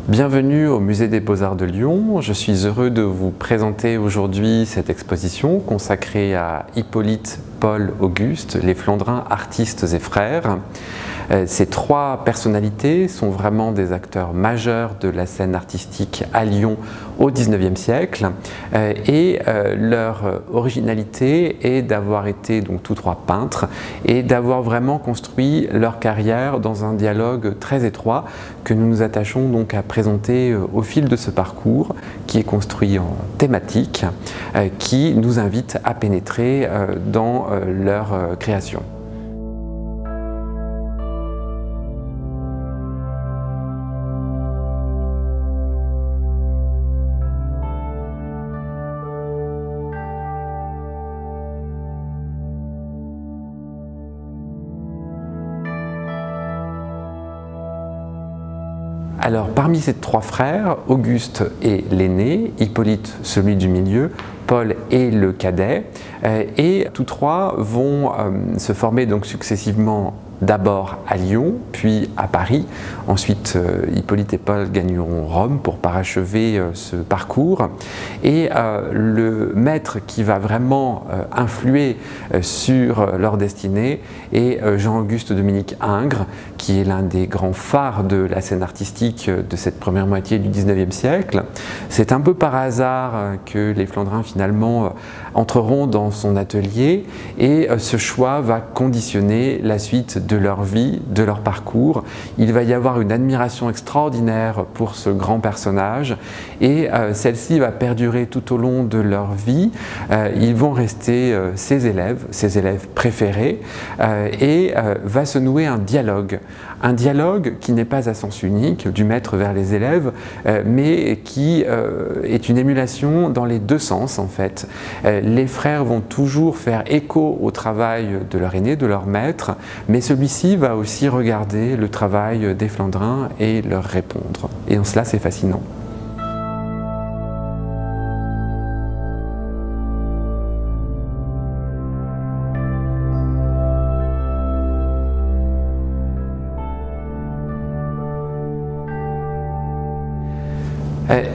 Bienvenue au Musée des Beaux-Arts de Lyon. Je suis heureux de vous présenter aujourd'hui cette exposition consacrée à Hippolyte, Paul, Auguste, les Flandrins, artistes et frères. Ces trois personnalités sont vraiment des acteurs majeurs de la scène artistique à Lyon au XIXe siècle et leur originalité est d'avoir été donc tous trois peintres et d'avoir vraiment construit leur carrière dans un dialogue très étroit que nous nous attachons donc à présenter au fil de ce parcours qui est construit en thématique, qui nous invite à pénétrer dans leur création. Alors, parmi ces trois frères, Auguste est l'aîné, Hippolyte celui du milieu, Paul est le cadet, et tous trois vont se former donc successivement d'abord à Lyon, puis à Paris. Ensuite, Hippolyte et Paul gagneront Rome pour parachever ce parcours. Et le maître qui va vraiment influer sur leur destinée est Jean-Auguste Dominique Ingres, qui est l'un des grands phares de la scène artistique de cette première moitié du XIXe siècle. C'est un peu par hasard que les Flandrins finalement entreront dans son atelier et ce choix va conditionner la suite de leur vie, de leur parcours. Il va y avoir une admiration extraordinaire pour ce grand personnage et celle-ci va perdurer tout au long de leur vie. Ils vont rester ses élèves préférés et va se nouer un dialogue qui n'est pas à sens unique du maître vers les élèves, mais qui est une émulation dans les deux sens en fait. Les frères vont toujours faire écho au travail de leur aîné, de leur maître, mais celui-ci va aussi regarder le travail des Flandrins et leur répondre. Et en cela, c'est fascinant.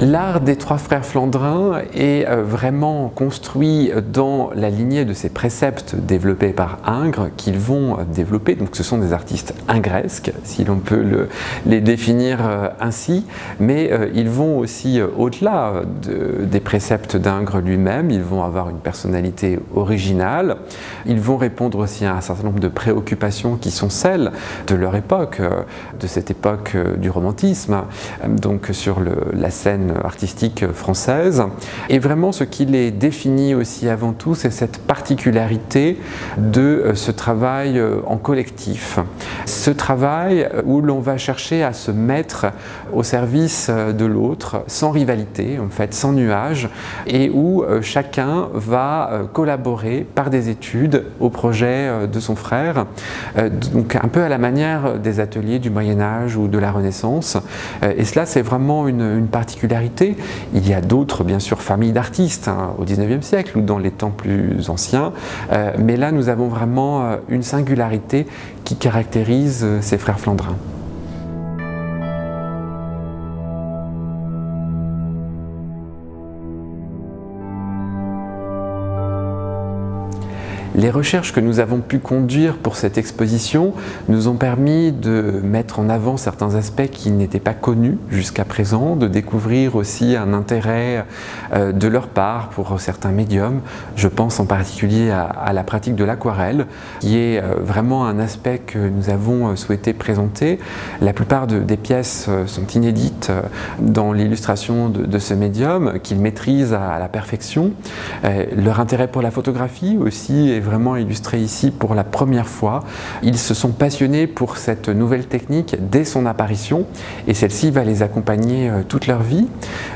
L'art des trois frères Flandrins est vraiment construit dans la lignée de ces préceptes développés par Ingres qu'ils vont développer. Donc ce sont des artistes ingresques, si l'on peut les définir ainsi, mais ils vont aussi au-delà des préceptes d'Ingres lui-même. Ils vont avoir une personnalité originale. Ils vont répondre aussi à un certain nombre de préoccupations qui sont celles de leur époque, de cette époque du romantisme, donc sur la scène artistique française. Et vraiment ce qui les définit aussi avant tout, c'est cette particularité de ce travail en collectif. Ce travail où l'on va chercher à se mettre au service de l'autre, sans rivalité, en fait, sans nuage, et où chacun va collaborer par des études au projet de son frère, donc un peu à la manière des ateliers du Moyen-Âge ou de la Renaissance. Et cela, c'est vraiment une particularité. Il y a d'autres, bien sûr, familles d'artistes au XIXe siècle ou dans les temps plus anciens, mais là, nous avons vraiment une singularité qui caractérise ces frères Flandrins. Les recherches que nous avons pu conduire pour cette exposition nous ont permis de mettre en avant certains aspects qui n'étaient pas connus jusqu'à présent, de découvrir aussi un intérêt de leur part pour certains médiums. Je pense en particulier à la pratique de l'aquarelle, qui est vraiment un aspect que nous avons souhaité présenter. La plupart des pièces sont inédites dans l'illustration de ce médium, qu'ils maîtrisent à la perfection. Leur intérêt pour la photographie aussi est vraiment illustré ici pour la première fois. Ils se sont passionnés pour cette nouvelle technique dès son apparition et celle-ci va les accompagner toute leur vie.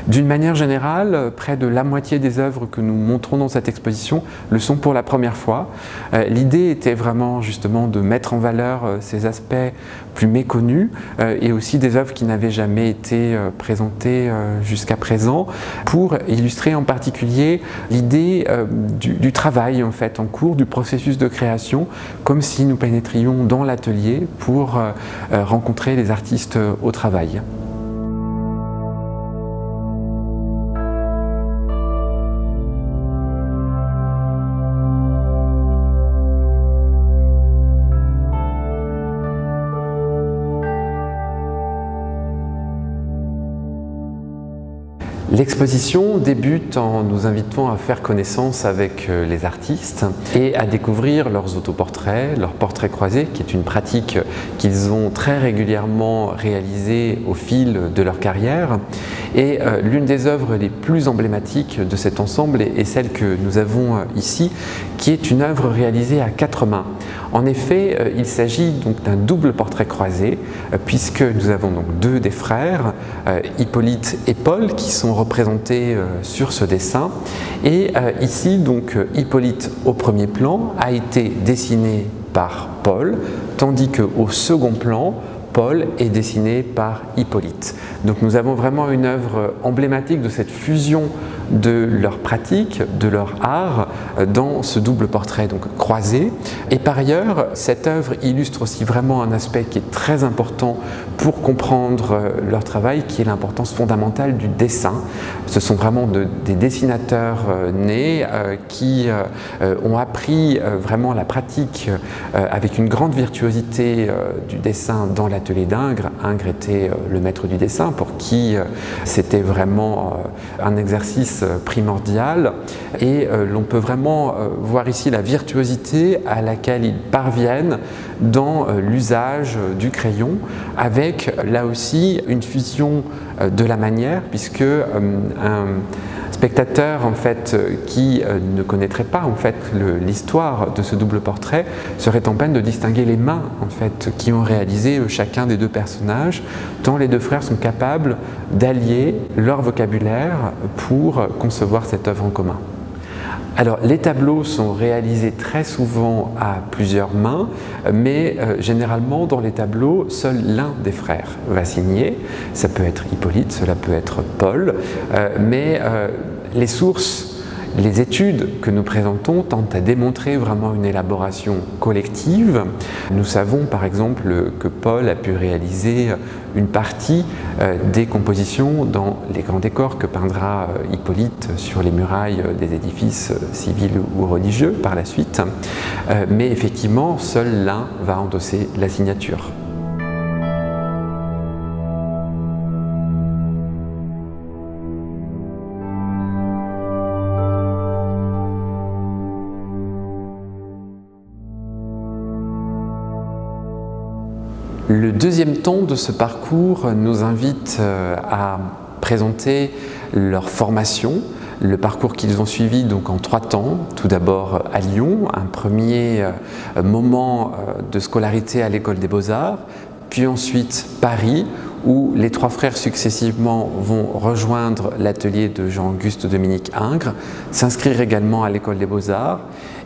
D'une manière générale, près de la moitié des œuvres que nous montrons dans cette exposition le sont pour la première fois. L'idée était vraiment justement de mettre en valeur ces aspects plus méconnus et aussi des œuvres qui n'avaient jamais été présentées jusqu'à présent pour illustrer en particulier l'idée du travail en fait en cours, du processus de création, comme si nous pénétrions dans l'atelier pour rencontrer les artistes au travail. L'exposition débute en nous invitant à faire connaissance avec les artistes et à découvrir leurs autoportraits, leurs portraits croisés, qui est une pratique qu'ils ont très régulièrement réalisée au fil de leur carrière. Et l'une des œuvres les plus emblématiques de cet ensemble est celle que nous avons ici, qui est une œuvre réalisée à 4 mains. En effet, il s'agit donc d'un double portrait croisé, puisque nous avons donc 2 des frères, Hippolyte et Paul, qui sont représentés sur ce dessin. Et ici, donc, Hippolyte au premier plan a été dessiné par Paul, tandis qu'au second plan, Paul est dessiné par Hippolyte. Donc nous avons vraiment une œuvre emblématique de cette fusion de leur pratique, de leur art, dans ce double portrait donc croisé. Et par ailleurs, cette œuvre illustre aussi vraiment un aspect qui est très important pour comprendre leur travail, qui est l'importance fondamentale du dessin. Ce sont vraiment des dessinateurs nés qui ont appris vraiment la pratique avec une grande virtuosité du dessin dans l'atelier d'Ingres. Ingres était le maître du dessin pour qui c'était vraiment un exercice primordial, et l'on peut vraiment voir ici la virtuosité à laquelle ils parviennent dans l'usage du crayon, avec là aussi une fusion de la manière, puisque un spectateur en fait, qui ne connaîtrait pas en fait, l'histoire de ce double portrait serait en peine de distinguer les mains en fait, qui ont réalisé chacun des 2 personnages, tant les 2 frères sont capables d'allier leur vocabulaire pour concevoir cette œuvre en commun. Alors, les tableaux sont réalisés très souvent à plusieurs mains, mais généralement dans les tableaux, seul l'un des frères va signer. Ça peut être Hippolyte, cela peut être Paul, mais les sources, les études que nous présentons tentent à démontrer vraiment une élaboration collective. Nous savons par exemple que Paul a pu réaliser une partie des compositions dans les grands décors que peindra Hippolyte sur les murailles des édifices civils ou religieux par la suite. Mais effectivement, seul l'un va endosser la signature. Le deuxième temps de ce parcours nous invite à présenter leur formation, le parcours qu'ils ont suivi donc en 3 temps. Tout d'abord à Lyon, un premier moment de scolarité à l'école des Beaux-Arts, puis ensuite Paris, où les 3 frères successivement vont rejoindre l'atelier de Jean-Auguste Dominique Ingres, s'inscrire également à l'école des Beaux-Arts,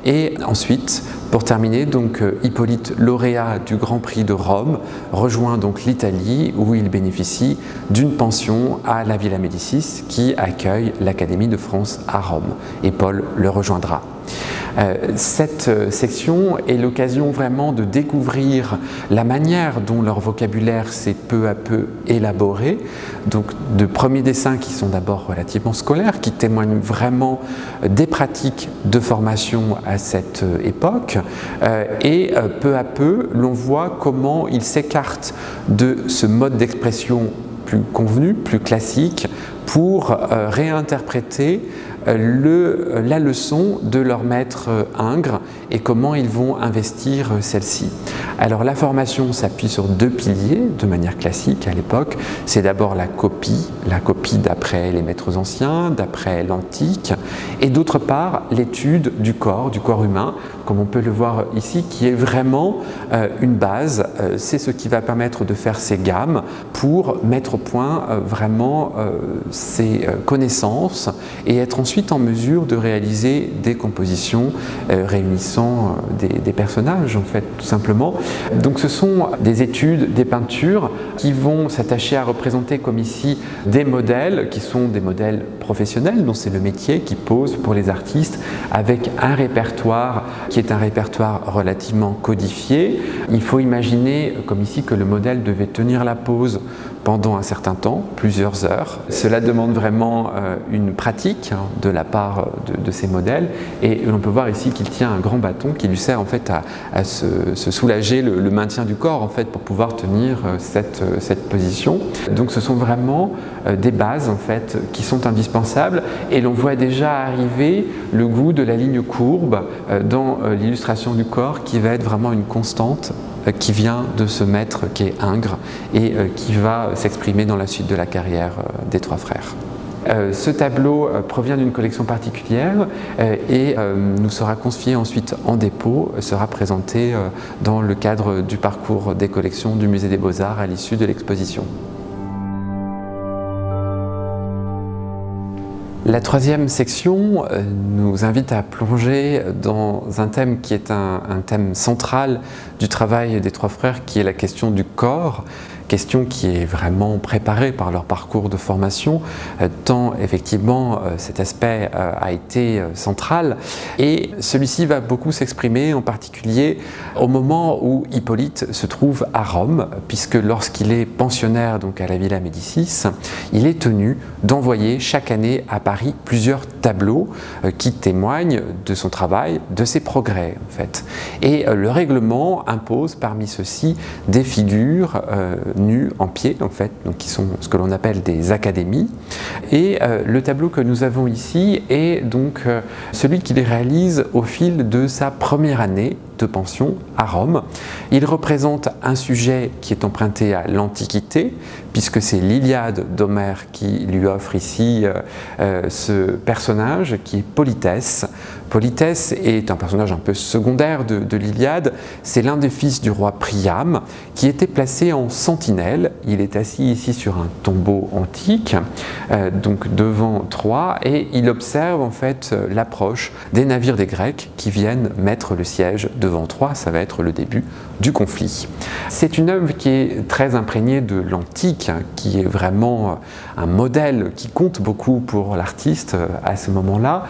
et ensuite, pour terminer, donc Hippolyte, lauréat du Grand Prix de Rome, rejoint donc l'Italie où il bénéficie d'une pension à la Villa Médicis qui accueille l'Académie de France à Rome, et Paul le rejoindra. Cette section est l'occasion vraiment de découvrir la manière dont leur vocabulaire s'est peu à peu élaboré, donc de premiers dessins qui sont d'abord relativement scolaires, qui témoignent vraiment des pratiques de formation à cette époque, et peu à peu l'on voit comment ils s'écartent de ce mode d'expression plus convenu, plus classique, pour réinterpréter la leçon de leur maître Ingres et comment ils vont investir celle-ci. Alors la formation s'appuie sur 2 piliers de manière classique à l'époque. C'est d'abord la copie d'après les maîtres anciens, d'après l'antique, et d'autre part l'étude du corps humain, comme on peut le voir ici, qui est vraiment une base. C'est ce qui va permettre de faire ces gammes pour mettre au point vraiment ces connaissances et être ensuite en mesure de réaliser des compositions réunissant des personnages en fait tout simplement. Donc ce sont des études, des peintures qui vont s'attacher à représenter comme ici des modèles qui sont des modèles professionnels dont c'est le métier qui pose pour les artistes avec un répertoire qui est un répertoire relativement codifié. Il faut imaginer comme ici que le modèle devait tenir la pose pendant un certain temps, plusieurs heures. Cela demande vraiment une pratique de la part de ces modèles et l'on peut voir ici qu'il tient un grand bâton qui lui sert en fait à se soulager le maintien du corps en fait pour pouvoir tenir cette position. Donc ce sont vraiment des bases en fait qui sont indispensables, et l'on voit déjà arriver le goût de la ligne courbe dans l'illustration du corps, qui va être vraiment une constante qui vient de ce maître qui est Ingres et qui va s'exprimer dans la suite de la carrière des trois frères. Ce tableau provient d'une collection particulière et nous sera confié ensuite en dépôt, sera présenté dans le cadre du parcours des collections du Musée des Beaux-Arts à l'issue de l'exposition. La troisième section nous invite à plonger dans un thème qui est un thème central du travail des trois frères, qui est la question du corps, question qui est vraiment préparée par leur parcours de formation, tant effectivement cet aspect a été central, et celui-ci va beaucoup s'exprimer en particulier au moment où Hippolyte se trouve à Rome, puisque lorsqu'il est pensionnaire donc à la Villa Médicis, il est tenu d'envoyer chaque année à Paris plusieurs tableaux qui témoignent de son travail, de ses progrès en fait. Et le règlement impose parmi ceux-ci des figures nues en pied en fait, donc qui sont ce que l'on appelle des académies. Et le tableau que nous avons ici est donc celui qu'il réalise au fil de sa première année de pension à Rome. Il représente un sujet qui est emprunté à l'Antiquité, puisque c'est l'Iliade d'Homère qui lui offre ici ce personnage qui est Polytès. Polytès est un personnage un peu secondaire de l'Iliade. C'est l'un des fils du roi Priam qui était placé en sentinelle. Il est assis ici sur un tombeau antique, donc devant Troie, et il observe en fait l'approche des navires des Grecs qui viennent mettre le siège devant Troie. Ça va être le début du conflit. C'est une œuvre qui est très imprégnée de l'antique, qui est vraiment un modèle qui compte beaucoup pour l'artiste à ce moment-là,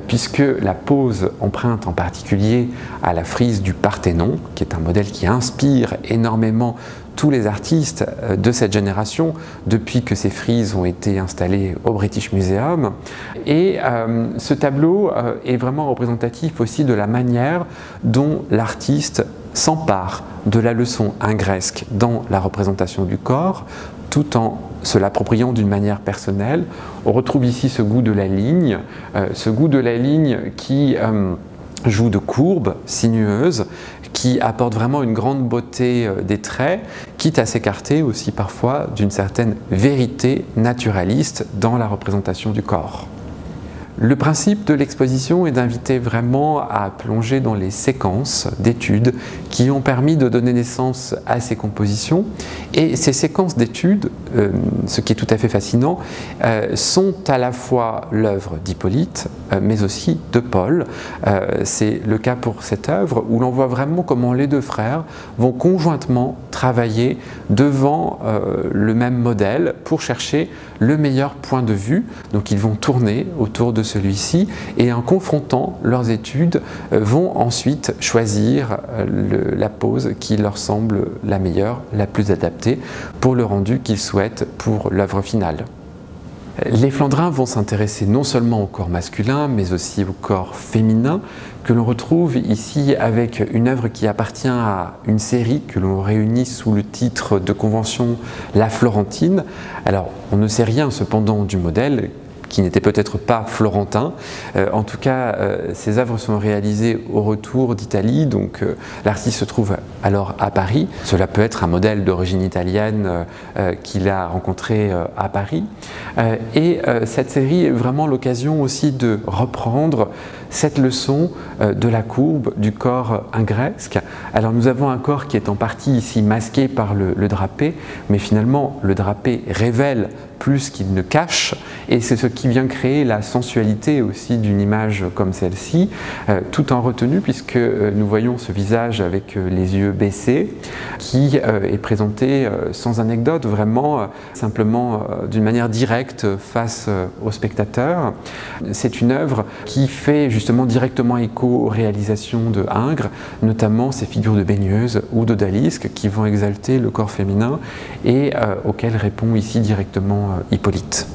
puisque la pose emprunte en particulier à la frise du Parthénon, qui est un modèle qui inspire énormément tous les artistes de cette génération depuis que ces frises ont été installées au British Museum. Et ce tableau est vraiment représentatif aussi de la manière dont l'artiste s'empare de la leçon ingresque dans la représentation du corps, tout en se l'appropriant d'une manière personnelle. On retrouve ici ce goût de la ligne qui joue de courbes sinueuses, qui apporte vraiment une grande beauté des traits, quitte à s'écarter aussi parfois d'une certaine vérité naturaliste dans la représentation du corps. Le principe de l'exposition est d'inviter vraiment à plonger dans les séquences d'études qui ont permis de donner naissance à ces compositions. Et ces séquences d'études, ce qui est tout à fait fascinant, sont à la fois l'œuvre d'Hippolyte, mais aussi de Paul. C'est le cas pour cette œuvre où l'on voit vraiment comment les deux frères vont conjointement travailler devant le même modèle pour chercher le meilleur point de vue. Donc ils vont tourner autour de celui-ci et en confrontant leurs études vont ensuite choisir la pose qui leur semble la meilleure, la plus adaptée pour le rendu qu'ils souhaitent pour l'œuvre finale. Les Flandrins vont s'intéresser non seulement au corps masculin, mais aussi au corps féminin, que l'on retrouve ici avec une œuvre qui appartient à une série que l'on réunit sous le titre de convention La Florentine. Alors, on ne sait rien cependant du modèle, qui n'était peut-être pas florentin. En tout cas, ces œuvres sont réalisées au retour d'Italie, donc l'artiste se trouve alors à Paris. Cela peut être un modèle d'origine italienne qu'il a rencontré à Paris. Et cette série est vraiment l'occasion aussi de reprendre cette leçon de la courbe du corps ingresque. Alors nous avons un corps qui est en partie ici masqué par le drapé, mais finalement le drapé révèle plus qu'il ne cache, et c'est ce qui vient créer la sensualité aussi d'une image comme celle-ci, tout en retenue, puisque nous voyons ce visage avec les yeux baissés, qui est présenté sans anecdote, vraiment simplement d'une manière directe face au spectateur. C'est une œuvre qui fait justement directement écho aux réalisations de Ingres, notamment ces figures de baigneuses ou d'odalisques qui vont exalter le corps féminin et auxquelles répond ici directement Hippolyte.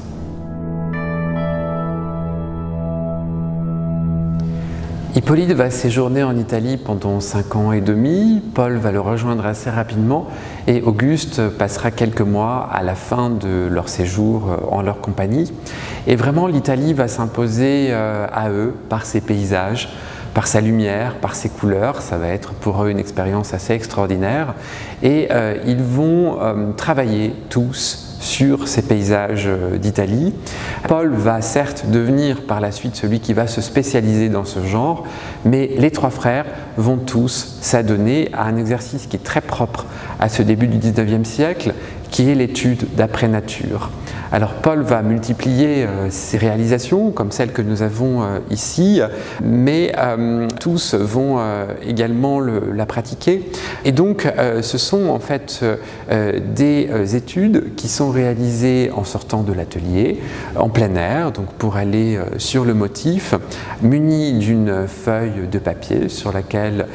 Hippolyte va séjourner en Italie pendant 5 ans et demi, Paul va le rejoindre assez rapidement et Auguste passera quelques mois à la fin de leur séjour en leur compagnie. Et vraiment l'Italie va s'imposer à eux par ses paysages, par sa lumière, par ses couleurs. Ça va être pour eux une expérience assez extraordinaire et ils vont travailler tous sur ces paysages d'Italie. Paul va certes devenir par la suite celui qui va se spécialiser dans ce genre, mais les 3 frères vont tous s'adonner à un exercice qui est très propre à ce début du 19e siècle, qui est l'étude d'après nature. Alors Paul va multiplier ses réalisations comme celles que nous avons ici, mais tous vont également la pratiquer. Et donc ce sont en fait des études qui sont réalisées en sortant de l'atelier, en plein air, donc pour aller sur le motif, munis d'une feuille de papier sur laquelle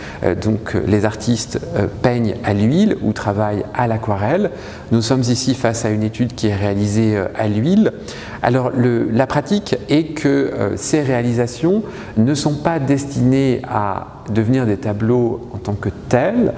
donc les artistes peignent à l'huile ou travaillent à l'aquarelle. Nous sommes ici face à une étude qui est réalisée à l'huile. Alors la pratique est que ces réalisations ne sont pas destinées à devenir des tableaux en tant que tels,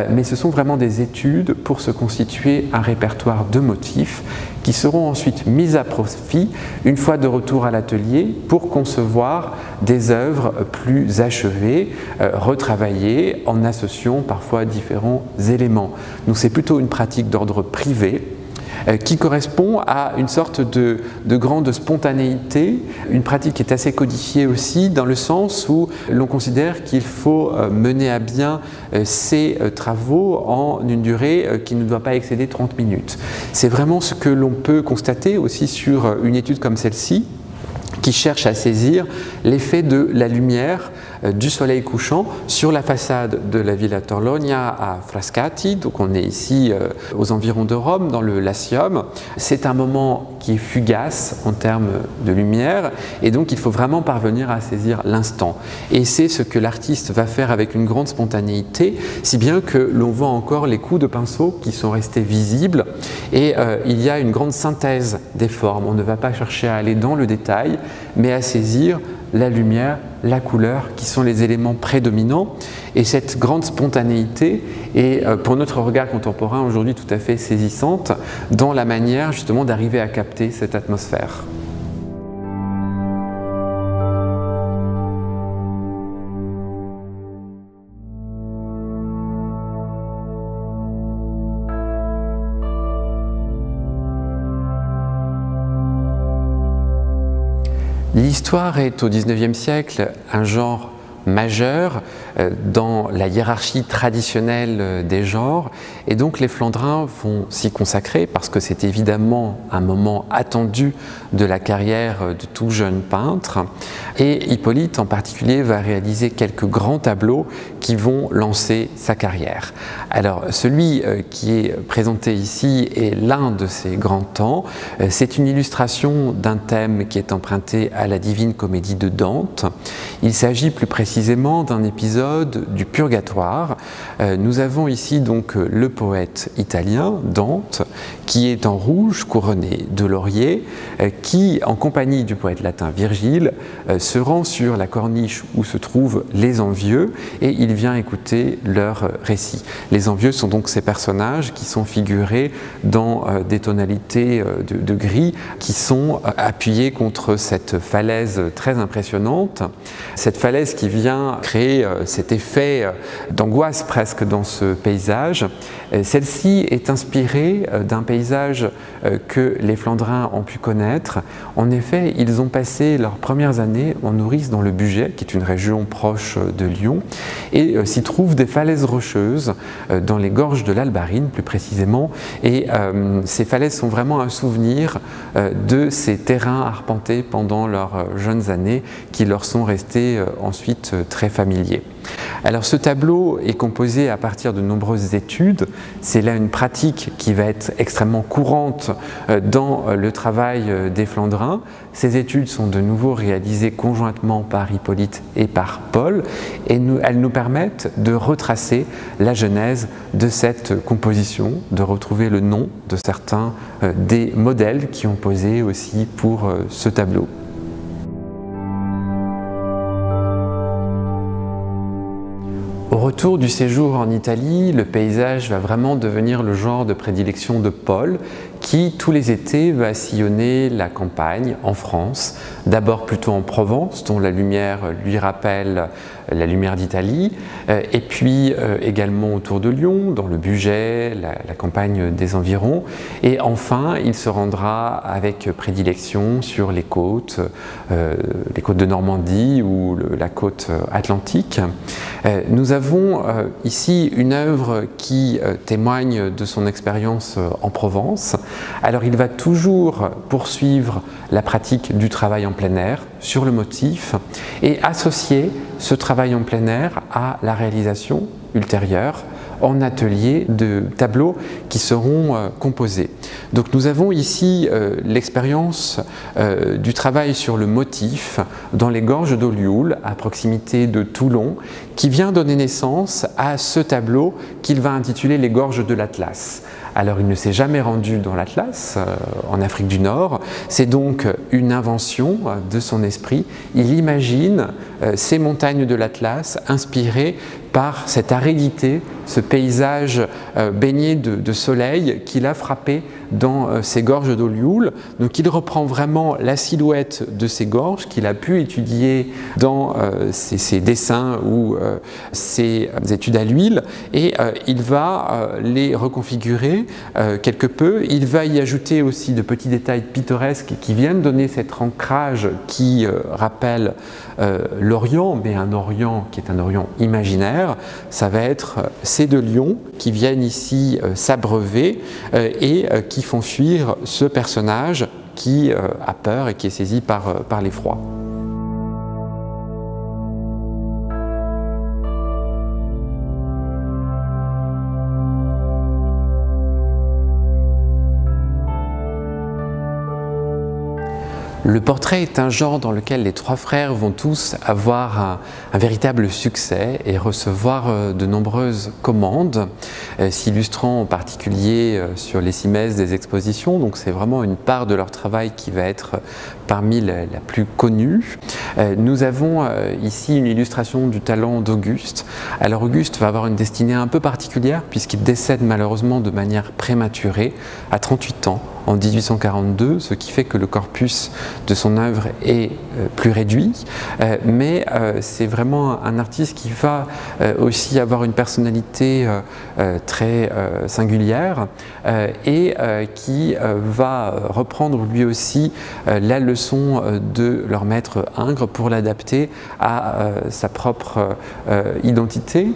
mais ce sont vraiment des études pour se constituer un répertoire de motifs qui seront ensuite mis à profit une fois de retour à l'atelier pour concevoir des œuvres plus achevées, retravaillées en associant parfois différents éléments. Donc c'est plutôt une pratique d'ordre privé qui correspond à une sorte de grande spontanéité, une pratique qui est assez codifiée aussi dans le sens où l'on considère qu'il faut mener à bien ces travaux en une durée qui ne doit pas excéder 30 minutes. C'est vraiment ce que l'on peut constater aussi sur une étude comme celle-ci, qui cherche à saisir l'effet de la lumière du soleil couchant sur la façade de la Villa Torlonia à Frascati. Donc on est ici aux environs de Rome, dans le Latium. C'est un moment qui est fugace en termes de lumière et donc il faut vraiment parvenir à saisir l'instant. Et c'est ce que l'artiste va faire avec une grande spontanéité, si bien que l'on voit encore les coups de pinceau qui sont restés visibles et il y a une grande synthèse des formes. On ne va pas chercher à aller dans le détail, mais à saisir la lumière, la couleur, qui sont les éléments prédominants. Et cette grande spontanéité est, pour notre regard contemporain aujourd'hui, tout à fait saisissante dans la manière justement d'arriver à capter cette atmosphère. L'histoire est au XIXe siècle un genre majeur dans la hiérarchie traditionnelle des genres et donc les Flandrins vont s'y consacrer parce que c'est évidemment un moment attendu de la carrière de tout jeune peintre et Hippolyte en particulier va réaliser quelques grands tableaux qui vont lancer sa carrière. Alors celui qui est présenté ici est l'un de ces grands temps, c'est une illustration d'un thème qui est emprunté à la Divine Comédie de Dante. Il s'agit plus précisément d'un épisode du Purgatoire. Nous avons ici donc le poète italien Dante qui est en rouge couronné de laurier, qui en compagnie du poète latin Virgile se rend sur la corniche où se trouvent les envieux et il vient écouter leur récit. Les envieux sont donc ces personnages qui sont figurés dans des tonalités de gris qui sont appuyés contre cette falaise très impressionnante. Cette falaise qui vient créer cet effet d'angoisse presque dans ce paysage. Celle-ci est inspirée d'un paysage que les Flandrins ont pu connaître. En effet, ils ont passé leurs premières années en nourrice dans le Bugey, qui est une région proche de Lyon, et s'y trouvent des falaises rocheuses dans les gorges de l'Albarine plus précisément, et ces falaises sont vraiment un souvenir de ces terrains arpentés pendant leurs jeunes années qui leur sont restés ensuite très familiers. Alors ce tableau est composé à partir de nombreuses études, c'est là une pratique qui va être extrêmement courante dans le travail des Flandrins. Ces études sont de nouveau réalisées conjointement par Hippolyte et par Paul et elles nous permettent de retracer la genèse de cette composition, de retrouver le nom de certains des modèles qui ont posé aussi pour ce tableau. retour du séjour en Italie, le paysage va vraiment devenir le genre de prédilection de Paul, qui tous les étés va sillonner la campagne en France, d'abord plutôt en Provence, dont la lumière lui rappelle la lumière d'Italie, et puis également autour de Lyon, dans le Bugey, la campagne des environs, et enfin il se rendra avec prédilection sur les côtes de Normandie ou la côte atlantique. Nous avons ici une œuvre qui témoigne de son expérience en Provence. Alors il va toujours poursuivre la pratique du travail en plein air sur le motif et associer ce travail en plein air à la réalisation ultérieure en atelier de tableaux qui seront composés. Donc nous avons ici l'expérience du travail sur le motif dans les gorges d'Olioul, à proximité de Toulon, qui vient donner naissance à ce tableau qu'il va intituler Les gorges de l'Atlas. Alors il ne s'est jamais rendu dans l'Atlas, en Afrique du Nord, c'est donc une invention de son esprit. Il imagine ces montagnes de l'Atlas inspirées par cette aridité, ce paysage baigné de soleil qu'il a frappé dans ces gorges d'Olioul. Donc il reprend vraiment la silhouette de ces gorges qu'il a pu étudier dans ses dessins ou ses études à l'huile et il va les reconfigurer quelque peu. Il va y ajouter aussi de petits détails pittoresques qui viennent donner cet ancrage qui rappelle l'Orient, mais un Orient qui est un Orient imaginaire. Ça va être ces deux lions qui viennent ici s'abreuver et qui font fuir ce personnage qui a peur et qui est saisi par l'effroi. Le portrait est un genre dans lequel les trois frères vont tous avoir un véritable succès et recevoir de nombreuses commandes, s'illustrant en particulier sur les cimaises des expositions. Donc c'est vraiment une part de leur travail qui va être parmi la plus connue. Nous avons ici une illustration du talent d'Auguste. Alors Auguste va avoir une destinée un peu particulière puisqu'il décède malheureusement de manière prématurée à 38 ans. En 1842, ce qui fait que le corpus de son œuvre est plus réduit, mais c'est vraiment un artiste qui va aussi avoir une personnalité très singulière et qui va reprendre lui aussi la leçon de leur maître Ingres pour l'adapter à sa propre identité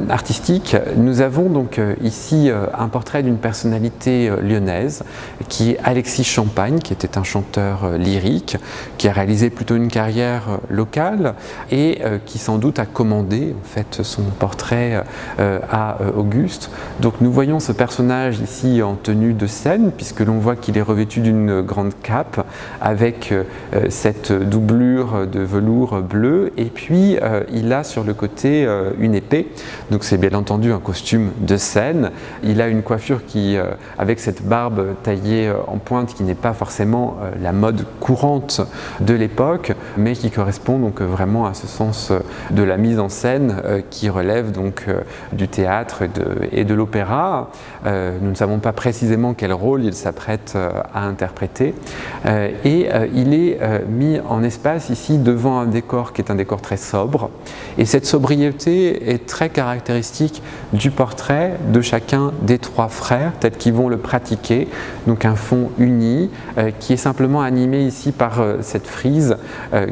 artistique. Nous avons donc ici un portrait d'une personnalité lyonnaise qui est Alexis Champagne, qui était un chanteur lyrique, qui a réalisé plutôt une carrière locale et qui sans doute a commandé en fait son portrait à Auguste. Donc nous voyons ce personnage ici en tenue de scène, puisque l'on voit qu'il est revêtu d'une grande cape avec cette doublure de velours bleu, et puis il a sur le côté une épée, donc c'est bien entendu un costume de scène. Il a une coiffure qui, avec cette barbe taillée en pointe, qui n'est pas forcément la mode courante de l'époque, mais qui correspond donc vraiment à ce sens de la mise en scène qui relève donc du théâtre et de l'opéra. Nous ne savons pas précisément quel rôle il s'apprête à interpréter, et il est mis en espace ici devant un décor qui est un décor très sobre, et cette sobriété est très caractéristique du portrait de chacun des trois frères, peut-être qu'ils vont le pratiquer. Donc un fond uni qui est simplement animé ici par cette frise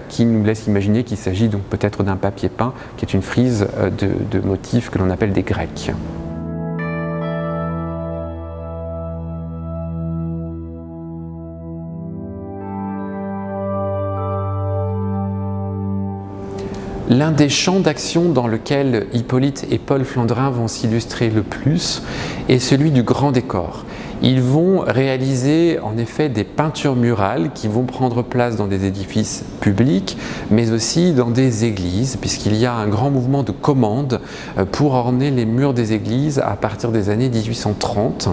qui nous laisse imaginer qu'il s'agit donc peut-être d'un papier peint, qui est une frise de motifs que l'on appelle des Grecs. L'un des champs d'action dans lequel Hippolyte et Paul Flandrin vont s'illustrer le plus est celui du grand décor. Ils vont réaliser en effet des peintures murales qui vont prendre place dans des édifices publics, mais aussi dans des églises, puisqu'il y a un grand mouvement de commandes pour orner les murs des églises à partir des années 1830.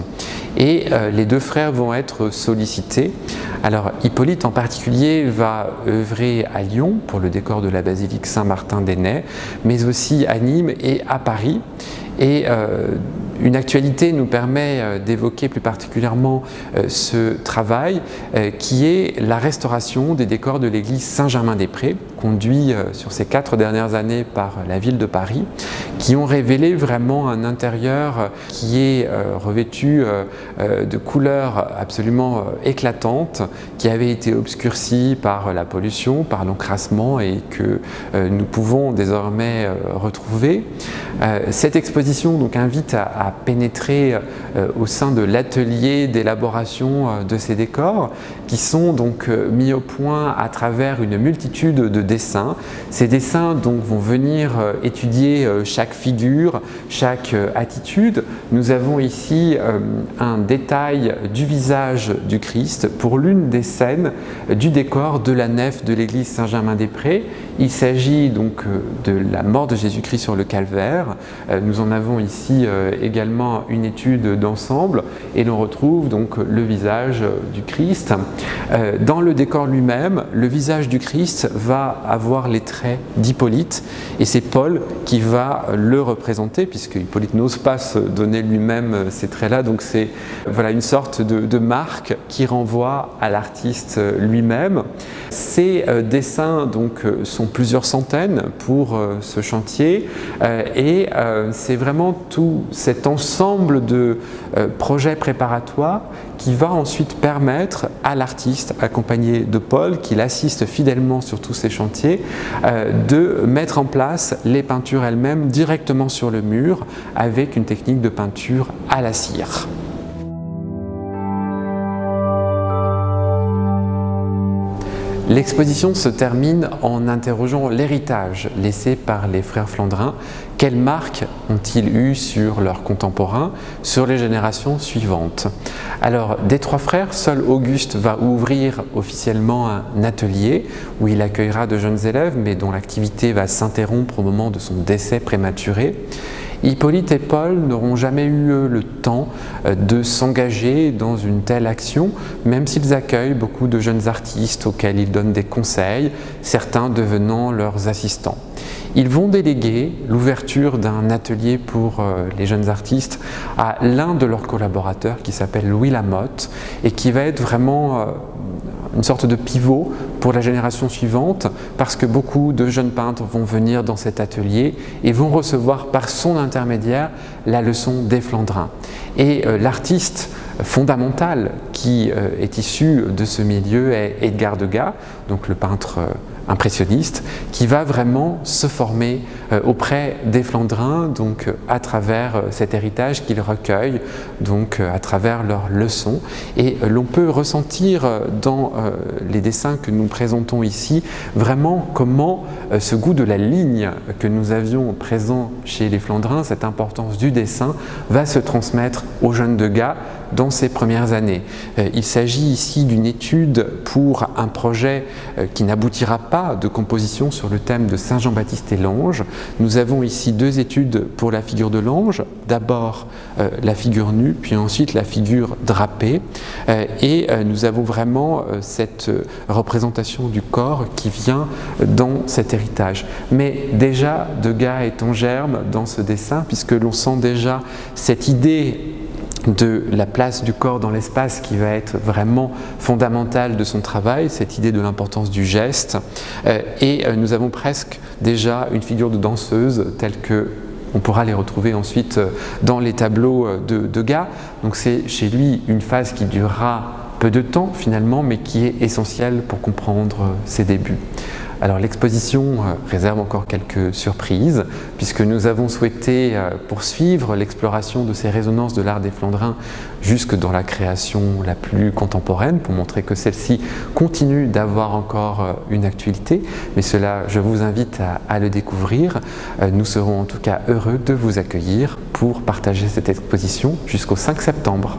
Et les deux frères vont être sollicités. Alors Hippolyte en particulier va œuvrer à Lyon pour le décor de la basilique Saint-Martin d'Énée, mais aussi à Nîmes et à Paris. Et une actualité nous permet d'évoquer plus particulièrement ce travail qui est la restauration des décors de l'église Saint-Germain-des-Prés, conduit sur ces 4 dernières années par la ville de Paris, qui ont révélé vraiment un intérieur qui est revêtu de couleurs absolument éclatantes, qui avait été obscurci par la pollution, par l'encrassement et que nous pouvons désormais retrouver. Cette exposition donc invite à pénétrer au sein de l'atelier d'élaboration de ces décors qui sont donc mis au point à travers une multitude de dessins. Ces dessins donc vont venir étudier chaque figure, chaque attitude. Nous avons ici un détail du visage du Christ pour l'une des scènes du décor de la nef de l'église Saint-Germain-des-Prés. Il s'agit donc de la mort de Jésus-Christ sur le calvaire. Nous en avons ici également une étude d'ensemble et l'on retrouve donc le visage du Christ. Dans le décor lui-même, le visage du Christ va avoir les traits d'Hippolyte et c'est Paul qui va le représenter puisque Hippolyte n'ose pas se donner lui-même ces traits-là. Donc c'est voilà, une sorte de marque qui renvoie à l'artiste lui-même. Ces dessins donc sont plusieurs centaines pour ce chantier et c'est vraiment tout cet ensemble de projets préparatoires qui va ensuite permettre à l'artiste, accompagné de Paul, qui l'assiste fidèlement sur tous ces chantiers, de mettre en place les peintures elles-mêmes directement sur le mur avec une technique de peinture à la cire. L'exposition se termine en interrogeant l'héritage laissé par les frères Flandrin. Quelles marques ont-ils eu sur leurs contemporains, sur les générations suivantes? Alors, des 3 frères, seul Auguste va ouvrir officiellement un atelier où il accueillera de jeunes élèves, mais dont l'activité va s'interrompre au moment de son décès prématuré. Hippolyte et Paul n'auront jamais eu le temps de s'engager dans une telle action, même s'ils accueillent beaucoup de jeunes artistes auxquels ils donnent des conseils, certains devenant leurs assistants. Ils vont déléguer l'ouverture d'un atelier pour les jeunes artistes à l'un de leurs collaborateurs qui s'appelle Louis Lamotte et qui va être vraiment une sorte de pivot pour la génération suivante parce que beaucoup de jeunes peintres vont venir dans cet atelier et vont recevoir par son intermédiaire la leçon des Flandrins. Et l'artiste fondamental qui est issu de ce milieu est Edgar Degas, donc le peintre impressionniste, qui va vraiment se former auprès des Flandrins, donc à travers cet héritage qu'ils recueillent, donc à travers leurs leçons. Et l'on peut ressentir dans les dessins que nous présentons ici vraiment comment ce goût de la ligne que nous avions présent chez les Flandrins, cette importance du dessin, va se transmettre aux jeunes Degas dans ces premières années. Il s'agit ici d'une étude pour un projet qui n'aboutira pas de composition sur le thème de Saint Jean-Baptiste et l'ange. Nous avons ici 2 études pour la figure de l'ange, d'abord la figure nue, puis ensuite la figure drapée. Et nous avons vraiment cette représentation du corps qui vient dans cet héritage. Mais déjà, Degas est en germe dans ce dessin, puisque l'on sent déjà cette idée de la place du corps dans l'espace qui va être vraiment fondamentale de son travail, cette idée de l'importance du geste. Et nous avons presque déjà une figure de danseuse telle que on pourra les retrouver ensuite dans les tableaux de Degas. Donc c'est chez lui une phase qui durera peu de temps finalement, mais qui est essentielle pour comprendre ses débuts. Alors l'exposition réserve encore quelques surprises puisque nous avons souhaité poursuivre l'exploration de ces résonances de l'art des Flandrins jusque dans la création la plus contemporaine pour montrer que celle-ci continue d'avoir encore une actualité. Mais cela, je vous invite à le découvrir. Nous serons en tout cas heureux de vous accueillir pour partager cette exposition jusqu'au 5 septembre.